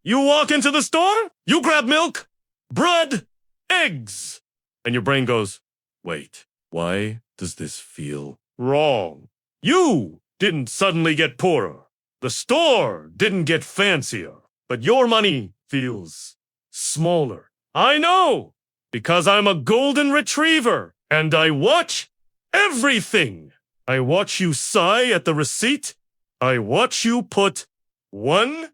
You walk into the store, you grab milk, bread, eggs, and your brain goes, wait, why does this feel wrong? You didn't suddenly get poorer. The store didn't get fancier, but your money feels smaller. I know, because I'm a golden retriever, and I watch everything. I watch you sigh at the receipt. I watch you put one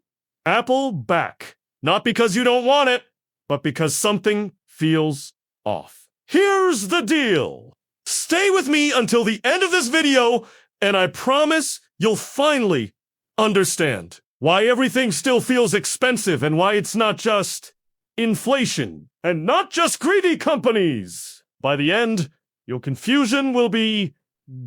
apple back. Not because you don't want it, but because something feels off. Here's the deal. Stay with me until the end of this video, and I promise you'll finally understand why everything still feels expensive and why it's not just inflation and not just greedy companies. By the end, your confusion will be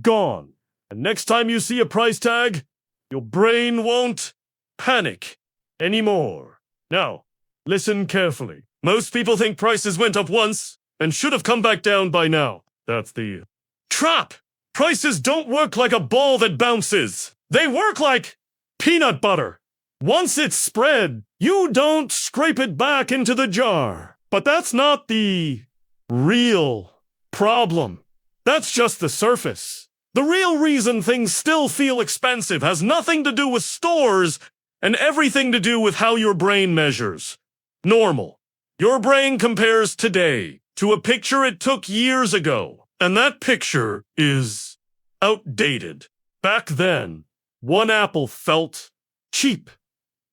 gone. And next time you see a price tag, your brain won't panic anymore. Now, listen carefully. Most people think prices went up once and should have come back down by now. That's the trap. Prices don't work like a ball that bounces. They work like peanut butter. Once it's spread, you don't scrape it back into the jar. But that's not the real problem. That's just the surface. The real reason things still feel expensive has nothing to do with stores and everything to do with how your brain measures. Normal. Your brain compares today to a picture it took years ago, and that picture is outdated. Back then, one apple felt cheap.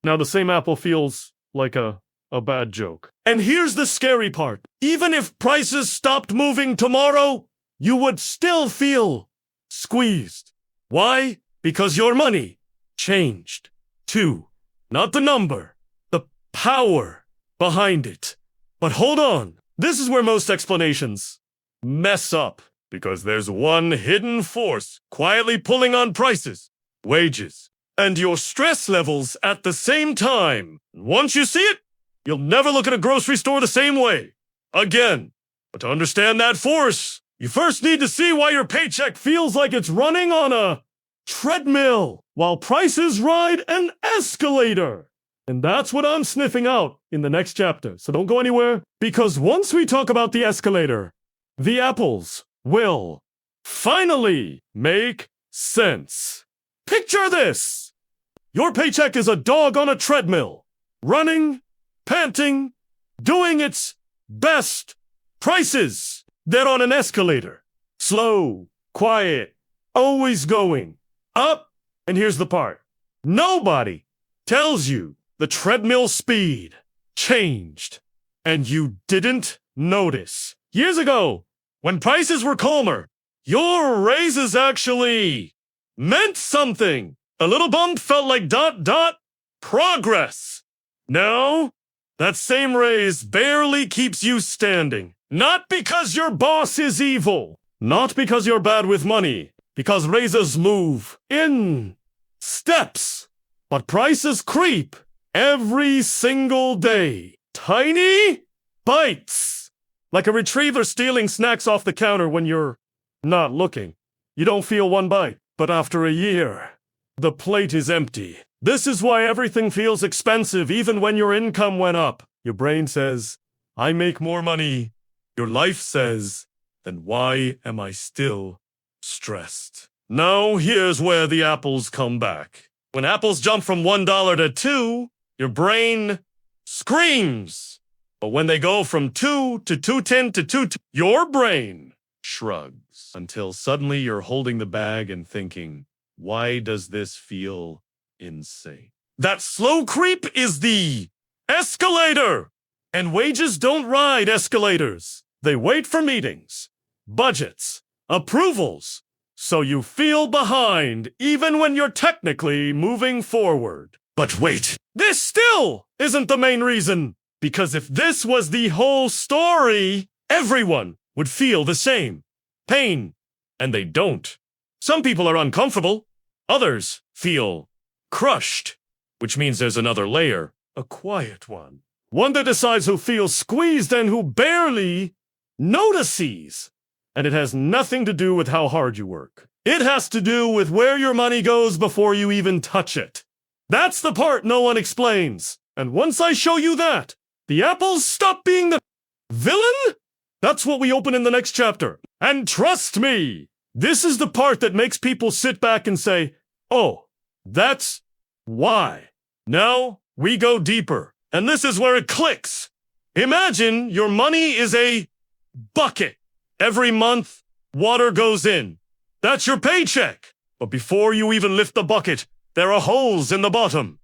Now the same apple feels like a bad joke. And here's the scary part. Even if prices stopped moving tomorrow, you would still feel squeezed. Why? Because your money changed too. Not the number, the power behind it. But hold on. This is where most explanations mess up. Because there's one hidden force quietly pulling on prices, wages, and your stress levels at the same time. Once you see it, you'll never look at a grocery store the same way again. But to understand that force, you first need to see why your paycheck feels like it's running on a treadmill while prices ride an escalator. And that's what I'm sniffing out in the next chapter. So don't go anywhere, because once we talk about the escalator, the apples will finally make sense. Picture this. Your paycheck is a dog on a treadmill, running, panting, doing its best. Prices, they're on an escalator. Slow, quiet, always going up. And here's the part. Nobody tells you the treadmill speed changed, and you didn't notice. Years ago, when prices were calmer, your raises actually meant something. A little bump felt like ... progress. Now, that same raise barely keeps you standing. Not because your boss is evil. Not because you're bad with money. Because raises move in steps. But prices creep every single day. Tiny bites. Like a retriever stealing snacks off the counter when you're not looking. You don't feel one bite, but after a year, the plate is empty. This is why everything feels expensive even when your income went up. Your brain says, I make more money. Your life says, then why am I still stressed? Now here's where the apples come back. When apples jump from $1 to $2, your brain screams. But when they go from 2 to 2.10 to 2, your brain shrugs until suddenly you're holding the bag and thinking, why does this feel insane? That slow creep is the escalator. And wages don't ride escalators. They wait for meetings, budgets, approvals. So you feel behind even when you're technically moving forward. But wait, this still isn't the main reason. Because if this was the whole story, everyone would feel the same pain. And they don't. Some people are uncomfortable. Others feel crushed. Which means there's another layer. A quiet one. One that decides who feels squeezed and who barely notices. And it has nothing to do with how hard you work. It has to do with where your money goes before you even touch it. That's the part no one explains. And once I show you that, the apples stop being the villain? That's what we open in the next chapter. And trust me, this is the part that makes people sit back and say, oh, that's why. Now we go deeper. And this is where it clicks. Imagine your money is a bucket. Every month, water goes in. That's your paycheck. But before you even lift the bucket, there are holes in the bottom.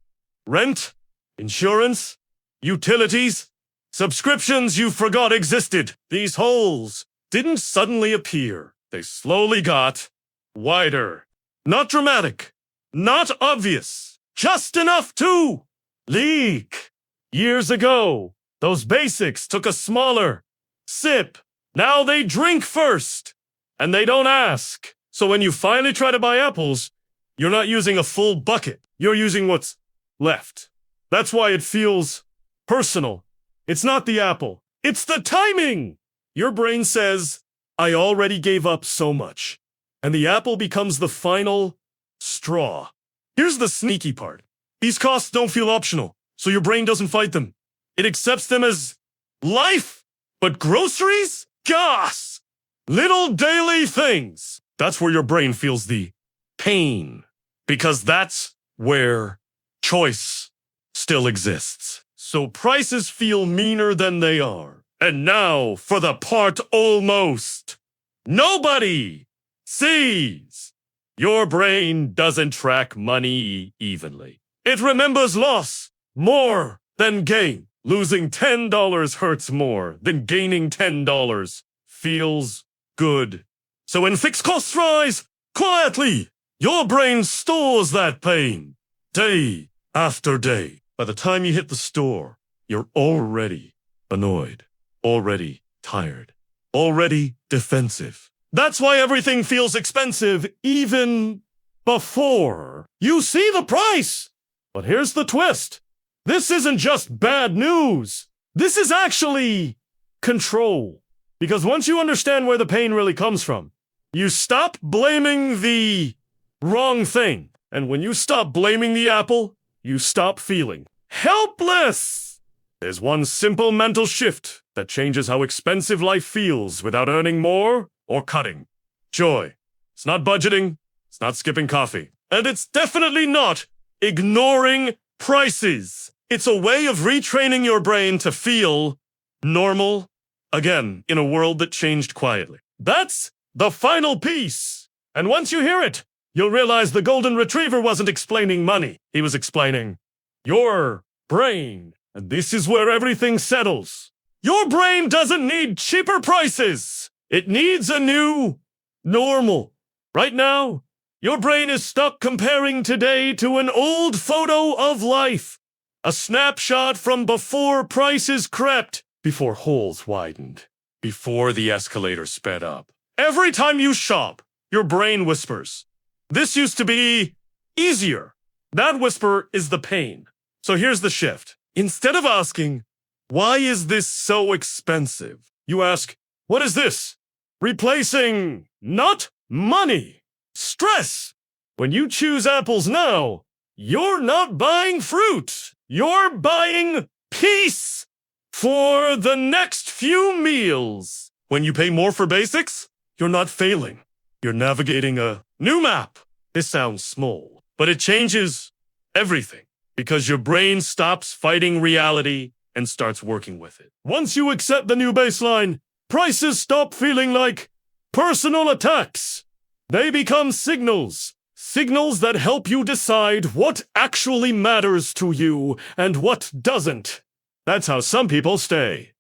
Rent, insurance, utilities, subscriptions you forgot existed. These holes didn't suddenly appear. They slowly got wider. Not dramatic, not obvious, just enough to leak. Years ago, those basics took a smaller sip. Now they drink first, and they don't ask. So when you finally try to buy apples, you're not using a full bucket. You're using what's left. That's why it feels personal. It's not the apple. It's the timing. Your brain says, I already gave up so much. And the apple becomes the final straw. Here's the sneaky part. These costs don't feel optional, so your brain doesn't fight them. It accepts them as life. But groceries? Gosh! Little daily things. That's where your brain feels the pain. Because that's where choice still exists. So prices feel meaner than they are. And now for the part almost nobody sees. Your brain doesn't track money evenly. It remembers loss more than gain. Losing $10 hurts more than gaining $10 feels good. So when fixed costs rise, quietly, your brain stores that pain day after day. By the time you hit the store, you're already annoyed, already tired, already defensive. That's why everything feels expensive even before you see the price. But here's the twist. This isn't just bad news. This is actually control. Because once you understand where the pain really comes from, you stop blaming the wrong thing. And when you stop blaming the apple, you stop feeling helpless. There's one simple mental shift that changes how expensive life feels without earning more or cutting. Joy. It's not budgeting. It's not skipping coffee. And it's definitely not ignoring prices. It's a way of retraining your brain to feel normal again in a world that changed quietly. That's the final piece. And once you hear it, you'll realize the golden retriever wasn't explaining money. He was explaining your brain. And this is where everything settles. Your brain doesn't need cheaper prices. It needs a new normal. Right now, your brain is stuck comparing today to an old photo of life. A snapshot from before prices crept, before holes widened, before the escalator sped up. Every time you shop, your brain whispers, this used to be easier. That whisper is the pain. So here's the shift. Instead of asking, why is this so expensive? You ask, what is this? Replacing not money, stress. When you choose apples now, you're not buying fruit. You're buying peace for the next few meals. When you pay more for basics, you're not failing. You're navigating a new map. This sounds small, but it changes everything because your brain stops fighting reality and starts working with it. Once you accept the new baseline, prices stop feeling like personal attacks. They become signals. Signals that help you decide what actually matters to you and what doesn't. That's how some people stay.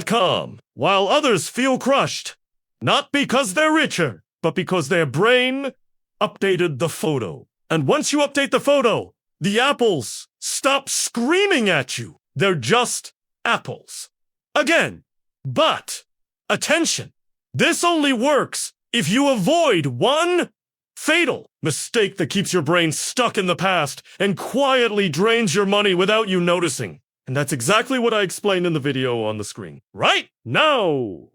.com, while others feel crushed. Not because they're richer, but because their brain updated the photo. And once you update the photo, the apples stop screaming at you. They're just apples. Again, but attention. This only works if you avoid one fatal mistake that keeps your brain stuck in the past and quietly drains your money without you noticing. And that's exactly what I explained in the video on the screen right now.